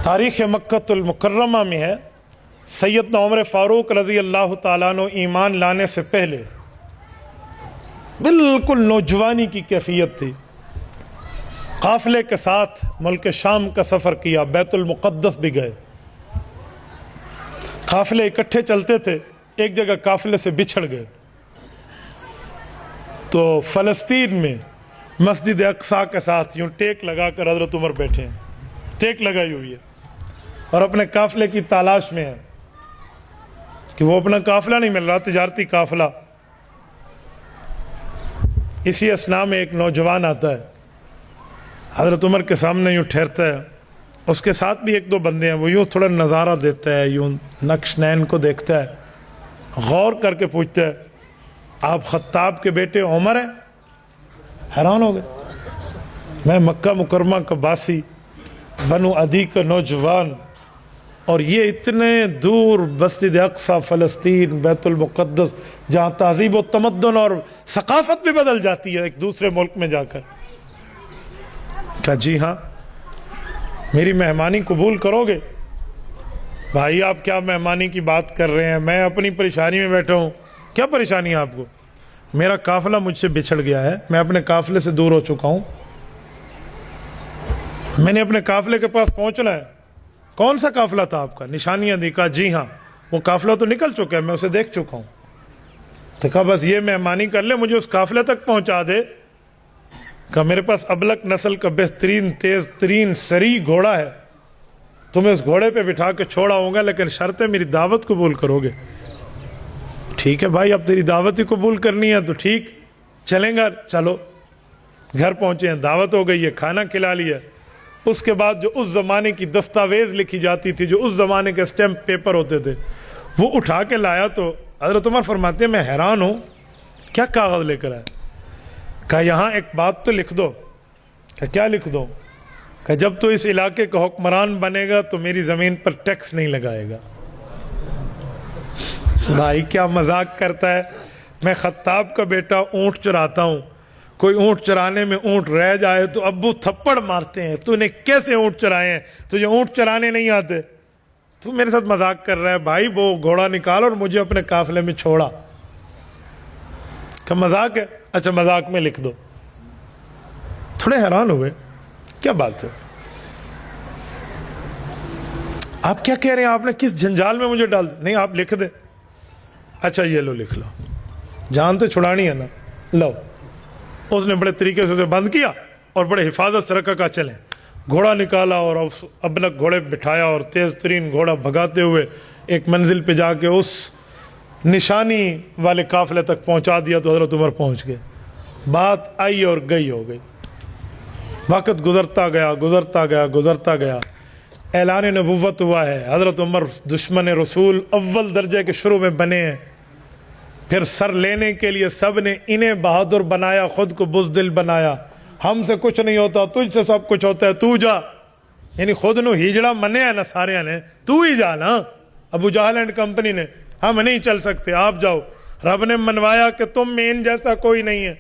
تاریخ مکۃ المکرمہ میں ہے سیدنا عمر فاروق رضی اللہ تعالیٰ عنہ ایمان لانے سے پہلے بالکل نوجوانی کی کیفیت تھی. قافلے کے ساتھ ملک شام کا سفر کیا، بیت المقدس بھی گئے. قافلے اکٹھے چلتے تھے، ایک جگہ قافلے سے بچھڑ گئے تو فلسطین میں مسجد اقصیٰ کے ساتھ یوں ٹیک لگا کر حضرت عمر بیٹھے ہیں، ٹیک لگائی ہوئی ہے اور اپنے قافلے کی تلاش میں ہے کہ وہ اپنا قافلہ نہیں مل رہا، تجارتی قافلہ. اسی اثناء میں ایک نوجوان آتا ہے، حضرت عمر کے سامنے یوں ٹھہرتا ہے. اس کے ساتھ بھی ایک دو بندے ہیں، وہ یوں تھوڑا نظارہ دیتا ہے، یوں نقش نین کو دیکھتا ہے، غور کر کے پوچھتا ہے آپ خطاب کے بیٹے عمر ہیں؟ حیران ہو گئے. میں مکہ مکرمہ کا باسی، بنو عدی کا نوجوان، اور یہ اتنے دور مسجد اقصیٰ، فلسطین، بیت المقدس، جہاں تہذیب و تمدن اور ثقافت بھی بدل جاتی ہے ایک دوسرے ملک میں جا کر. کہا جی ہاں، میری مہمانی قبول کرو گے؟ بھائی آپ کیا مہمانی کی بات کر رہے ہیں، میں اپنی پریشانی میں بیٹھا ہوں. کیا پریشانی ہے آپ کو؟ میرا قافلہ مجھ سے بچھڑ گیا ہے، میں اپنے قافلے سے دور ہو چکا ہوں، میں نے اپنے قافلے کے پاس پہنچنا ہے. کون سا قافلہ تھا آپ کا؟ نشانیاں دی. کہا جی ہاں، وہ قافلہ تو نکل چکا ہے، میں اسے دیکھ چکا ہوں. تو کہا بس یہ مہمانی کر لے، مجھے اس قافلے تک پہنچا دے. کہا میرے پاس ابلک نسل کا بہترین تیز ترین سری گھوڑا ہے، تمہیں اس گھوڑے پہ بٹھا کے چھوڑا ہوں گا، لیکن شرط ہے میری دعوت قبول کرو گے. ٹھیک ہے بھائی، اب تیری دعوت ہی قبول کرنی ہے تو ٹھیک، چلیں گا. چلو گھر پہنچے ہیں، دعوت ہو گئی ہے، کھانا کھلا لیا. اس کے بعد جو اس زمانے کی دستاویز لکھی جاتی تھی، جو اس زمانے کے اسٹیمپ پیپر ہوتے تھے، وہ اٹھا کے لایا. تو حضرت عمر فرماتے ہیں میں حیران ہوں، کیا کاغذ لے کر آئے؟ کہا یہاں ایک بات تو لکھ دو. کہا کیا لکھ دو؟ کہ جب تو اس علاقے کا حکمران بنے گا تو میری زمین پر ٹیکس نہیں لگائے گا. بھائی کیا مذاق کرتا ہے. میں خطاب کا بیٹا اونٹ چراتا ہوں، کوئی اونٹ چرانے میں اونٹ رہ جائے تو ابو تھپڑ مارتے ہیں، تو نے کیسے اونٹ چرائے ہیں، تجھے اونٹ چرانے نہیں آتے، تو میرے ساتھ مذاق کر رہا ہے. بھائی وہ گھوڑا نکال اور مجھے اپنے قافلے میں چھوڑا. کہ مذاق ہے؟ اچھا مذاق میں لکھ دو. تھوڑے حیران ہوئے، کیا بات ہے، آپ کیا کہہ رہے ہیں، آپ نے کس جھنجال میں مجھے ڈال دیا؟ نہیں آپ لکھ دیں. اچھا یہ لو لکھ لو، جان تو چھڑانی ہے نا، لو. اس نے بڑے طریقے سے اسے بند کیا اور بڑے حفاظت سے رکھا. کہا چلیں. گھوڑا نکالا اور ابلک گھوڑے بٹھایا اور تیز ترین گھوڑا بھگاتے ہوئے ایک منزل پہ جا کے اس نشانی والے قافلے تک پہنچا دیا. تو حضرت عمر پہنچ گئے. بات آئی اور گئی ہو گئی. وقت گزرتا گیا گزرتا گیا گزرتا گیا. اعلان نبوت ہوا ہے. حضرت عمر دشمن رسول اول درجے کے شروع میں بنے ہیں. پھر سر لینے کے لیے سب نے انہیں بہادر بنایا، خود کو بزدل بنایا. ہم سے کچھ نہیں ہوتا، تجھ سے سب کچھ ہوتا ہے، تو جا. یعنی خود نو ہجڑا منے ہے نا سارے نے، تو ہی جا نا. ابو جہل اینڈ کمپنی نے، ہم نہیں چل سکتے، آپ جاؤ. رب نے منوایا کہ تم میں ان جیسا کوئی نہیں ہے.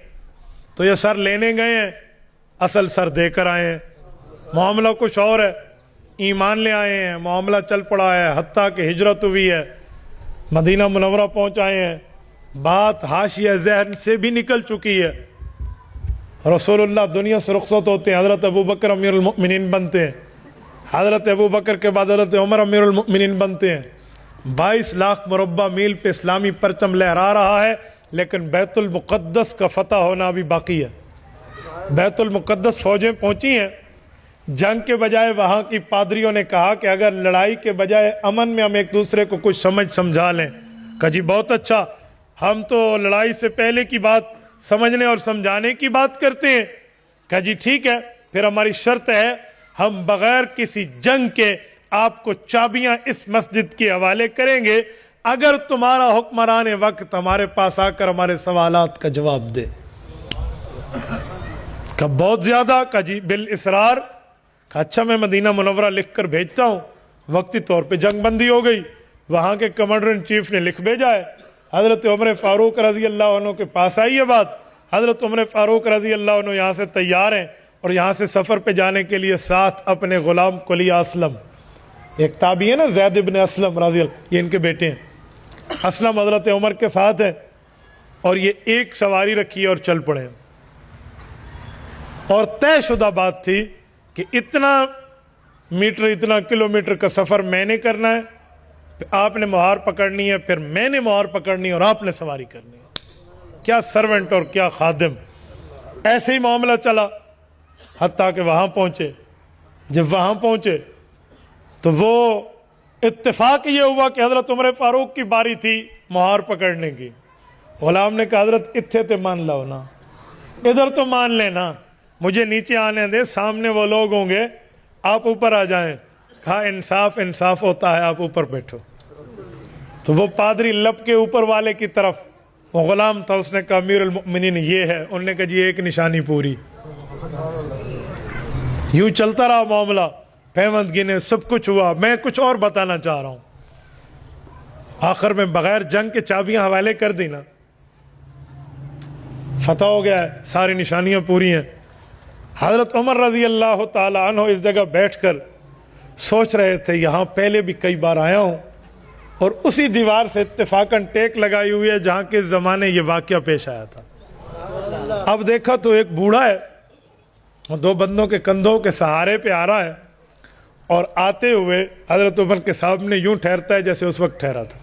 تو یہ سر لینے گئے ہیں، اصل سر دے کر آئے ہیں. معاملہ کچھ اور ہے. ایمان لے آئے ہیں، معاملہ چل پڑا ہے، حتیٰ کہ ہجرت ہوئی ہے، مدینہ منورہ پہنچ آئے ہیں. بات حاشیہ ذہن سے بھی نکل چکی ہے. رسول اللہ دنیا سے رخصت ہوتے ہیں، حضرت ابو بکر امیر المؤمنین بنتے ہیں. حضرت ابو بکر کے بعد حضرت عمر امیر المؤمنین بنتے ہیں. 22 لاکھ مربع میل پہ اسلامی پرچم لہرا رہا ہے، لیکن بیت المقدس کا فتح ہونا ابھی باقی ہے. بیت المقدس فوجیں پہنچی ہیں. جنگ کے بجائے وہاں کی پادریوں نے کہا کہ اگر لڑائی کے بجائے امن میں ہم ایک دوسرے کو کچھ سمجھا لیں. کہا جی بہت اچھا، ہم تو لڑائی سے پہلے کی بات سمجھنے اور سمجھانے کی بات کرتے ہیں. کہا جی ٹھیک ہے، پھر ہماری شرط ہے ہم بغیر کسی جنگ کے آپ کو چابیاں اس مسجد کے حوالے کریں گے اگر تمہارا حکمران وقت ہمارے پاس آ کر ہمارے سوالات کا جواب دے. کہا بہت زیادہ. کہا جی بالاسرار. کہا اچھا میں مدینہ منورہ لکھ کر بھیجتا ہوں. وقتی طور پہ جنگ بندی ہو گئی. وہاں کے کمانڈر ان چیف نے لکھ بھیجا ہے. حضرت عمر فاروق رضی اللہ عنہ کے پاس آئی ہے بات. حضرت عمر فاروق رضی اللہ عنہ یہاں سے تیار ہیں اور یہاں سے سفر پہ جانے کے لیے ساتھ اپنے غلام قلی اسلم ایک تابعی ہے نا زید ابن اسلم رضی اللہ، یہ ان کے بیٹے ہیں، اسلم حضرت عمر کے ساتھ ہے، اور یہ ایک سواری رکھی اور چل پڑے، اور طے شدہ بات تھی کہ اتنا میٹر اتنا کلومیٹر کا سفر میں نے کرنا ہے، آپ نے مہار پکڑنی ہے، پھر میں نے مہار پکڑنی ہے اور آپ نے سواری کرنی ہے۔ کیا سرونٹ اور کیا خادم! ایسے ہی معاملہ چلا حتیٰ کہ وہاں پہنچے۔ جب وہاں پہنچے تو وہ اتفاق یہ ہوا کہ حضرت عمر فاروق کی باری تھی مہار پکڑنے کی۔ غلام نے کہا حضرت اتھے تے مان لو نا، ادھر تو مان لینا، مجھے نیچے آنے دے، سامنے وہ لوگ ہوں گے، آپ اوپر آ جائیں۔ کہا انصاف انصاف ہوتا ہے، آپ اوپر بیٹھو۔ تو وہ پادری لب کے اوپر والے کی طرف، وہ غلام تھا، اس نے کہا امیر المؤمنین یہ ہے، انہوں نے کہا جی ایک نشانی پوری۔ یوں چلتا رہا معاملہ، پیوند گنے، سب کچھ ہوا۔ میں کچھ اور بتانا چاہ رہا ہوں، آخر میں بغیر جنگ کے چابیاں حوالے کر دی نا، فتح ہو گیا ہے، ساری نشانیاں پوری ہیں۔ حضرت عمر رضی اللہ تعالی عنہ اس جگہ بیٹھ کر سوچ رہے تھے یہاں پہلے بھی کئی بار آیا ہوں، اور اسی دیوار سے اتفاقاً ٹیک لگائی ہوئی ہے جہاں کے زمانے یہ واقعہ پیش آیا تھا۔ اب دیکھا تو ایک بوڑھا ہے، دو بندوں کے کندھوں کے سہارے پہ آ رہا ہے، اور آتے ہوئے حضرت عمر کے سامنے یوں ٹھہرتا ہے جیسے اس وقت ٹھہرا تھا۔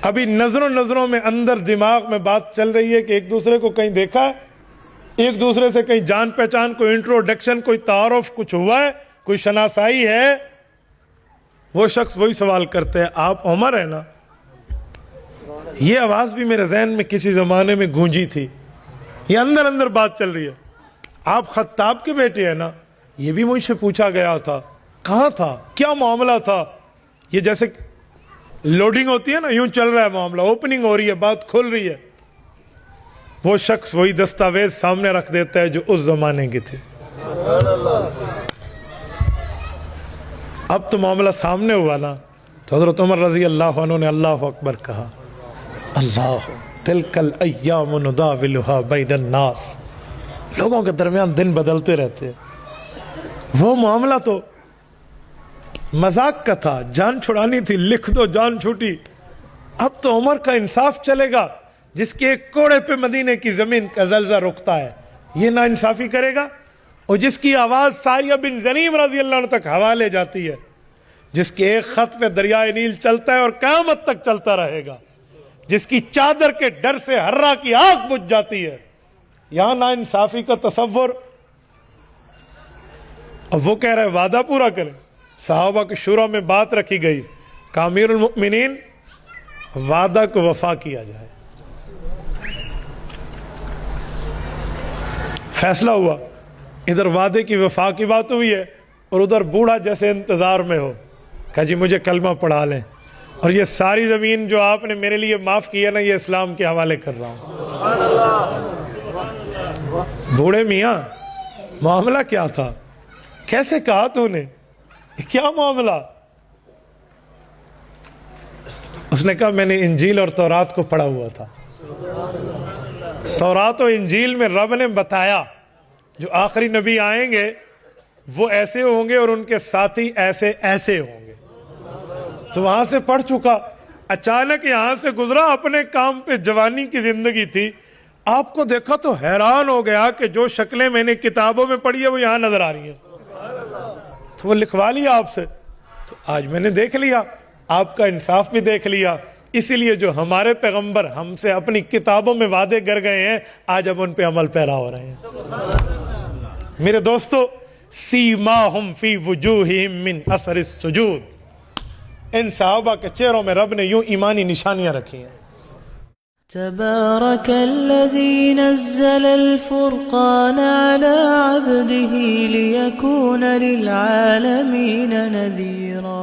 ابھی نظروں میں اندر دماغ میں بات چل رہی ہے کہ ایک دوسرے کو کہیں دیکھا ہے، ایک دوسرے سے کہیں جان پہچان، کوئی انٹروڈکشن، کوئی تعارف کچھ ہوا ہے، کوئی شناسائی ہے۔ وہ شخص وہی سوال کرتے ہیں آپ عمر ہیں نا؟ یہ آواز بھی میرے ذہن میں کسی زمانے میں گونجی تھی، یہ اندر بات چل رہی ہے۔ آپ خطاب کے بیٹے ہیں نا؟ یہ بھی مجھ سے پوچھا گیا تھا، کہاں تھا، کیا معاملہ تھا؟ یہ جیسے لوڈنگ ہوتی ہے نا، یوں چل رہا ہے معاملہ، اوپننگ ہو رہی ہے، بات کھل رہی ہے۔ وہ شخص وہی دستاویز سامنے رکھ دیتا ہے جو اس زمانے کے تھے۔ اب تو معاملہ سامنے ہوا نا، تو حضرت عمر رضی اللہ عنہ نے اللہ اکبر کہا، اللہ تلک الایام نداولها بین الناس، لوگوں کے درمیان دن بدلتے رہتے۔ وہ معاملہ تو مذاق کا تھا، جان چھڑانی تھی، لکھ دو جان چھوٹی۔ اب تو عمر کا انصاف چلے گا، جس کے ایک کوڑے پہ مدینے کی زمین کا زلزلہ رکتا ہے، یہ نا انصافی کرے گا؟ اور جس کی آواز ساریہ بن زنیم رضی اللہ عنہ تک حوالے جاتی ہے، جس کے ایک خط پہ دریائے نیل چلتا ہے اور قیامت تک چلتا رہے گا، جس کی چادر کے ڈر سے ہررا کی آگ بجھ جاتی ہے، یہاں نا انصافی کا تصور۔ اب وہ کہہ رہے وعدہ پورا کریں۔ صحابہ کی شورا میں بات رکھی گئی کہ امیر المؤمنین وعدہ کو وفا کیا جائے۔ فیصلہ ہوا، ادھر وعدے کی وفا کی بات ہوئی ہے، اور ادھر بوڑھا جیسے انتظار میں ہو، کہا جی مجھے کلمہ پڑھا لیں، اور یہ ساری زمین جو آپ نے میرے لیے معاف کی ہے نا، یہ اسلام کے حوالے کر رہا ہوں۔ بوڑھے میاں معاملہ کیا تھا؟ کیسے کہا تو نے؟ کیا معاملہ؟ اس نے کہا میں نے انجیل اور تورات کو پڑھا ہوا تھا، تورات و انجیل میں رب نے بتایا جو آخری نبی آئیں گے وہ ایسے ہوں گے اور ان کے ساتھی ایسے ایسے ہوں گے، تو وہاں سے پڑھ چکا۔ اچانک یہاں سے گزرا، اپنے کام پہ، جوانی کی زندگی تھی، آپ کو دیکھا تو حیران ہو گیا کہ جو شکلیں میں نے کتابوں میں پڑھی ہے وہ یہاں نظر آ رہی ہیں، تو وہ لکھوا لیا آپ سے۔ تو آج میں نے دیکھ لیا، آپ کا انصاف بھی دیکھ لیا، اسی لیے جو ہمارے پیغمبر ہم سے اپنی کتابوں میں وعدے کر گئے ہیں، آج اب ان پہ عمل پیرا ہو رہے ہیں۔ میرے دوستو، سیماہم فی وجوہہم من اثر السجود، ان صحابہ کے چہروں میں رب نے یوں ایمانی نشانیاں رکھی ہیں۔ تبارك الذي نزل الفرقان على عبده ليكون للعالمين نذيرا